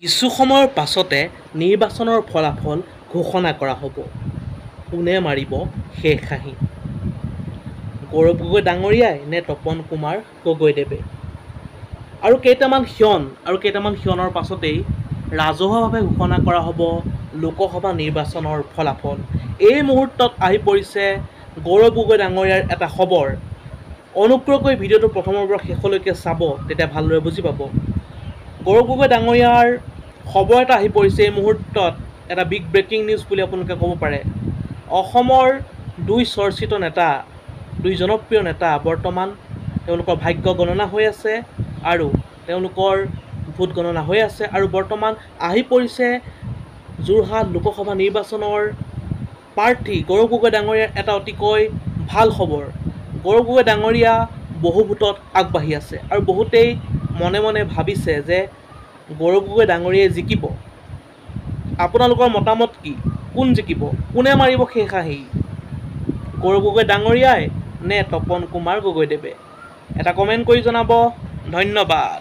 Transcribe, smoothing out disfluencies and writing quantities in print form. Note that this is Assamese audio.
কিছু সময়ৰ পাছতে নিৰ্বাচনৰ ফলাফল ঘোষণা কৰা হ'ব। কোনে মাৰিব শেষ হাঁহি? গৌৰৱ গগৈ ডাঙৰীয়াই নে তপন কুমাৰ গগৈদেৱে? আৰু কেইটামান ক্ষণৰ পাছতেই ৰাজহুৱাভাৱে ঘোষণা কৰা হ'ব লোকসভা নিৰ্বাচনৰ ফলাফল। এই মুহূৰ্তত আহি পৰিছে গৌৰৱ গগৈ ডাঙৰীয়াৰ এটা খবৰ। অনুগ্ৰহ কৰি ভিডিঅ'টো প্ৰথমৰ পৰা শেষলৈকে চাব, তেতিয়া ভালদৰে বুজি পাব। গৌৰৱ গগৈ ডাঙৰীয়াৰ খবৰ এটা আহি পৰিছে এই মুহূৰ্তত, এটা বিগ ব্ৰেকিং নিউজ বুলি আপোনালোকে ক'ব পাৰে। অসমৰ দুই চৰ্চিত নেতা, দুই জনপ্ৰিয় নেতা বৰ্তমান তেওঁলোকৰ ভাগ্য গণনা হৈ আছে আৰু তেওঁলোকৰ ভোট গণনা হৈ আছে আৰু বৰ্তমান আহি পৰিছে যোৰহাট লোকসভা নিৰ্বাচনৰ প্ৰাৰ্থী গৌৰৱ গগৈ ডাঙৰীয়াৰ এটা অতিকৈ ভাল খবৰ। গৌৰৱ গগৈ ডাঙৰীয়া বহু ভোটত আগবাঢ়ি আছে আৰু বহুতেই মনে মনে ভাবিছে যে গৌৰৱ গগৈ ডাঙৰীয়াই জিকিব। আপোনালোকৰ মতামত কি? কোন জিকিব? কোনে মাৰিব শেষ হাঁহি? গৌৰৱ গগৈ ডাঙৰীয়াই নে তপন কুমাৰ গগৈদেৱে? এটা কমেণ্ট কৰি জনাব। ধন্যবাদ।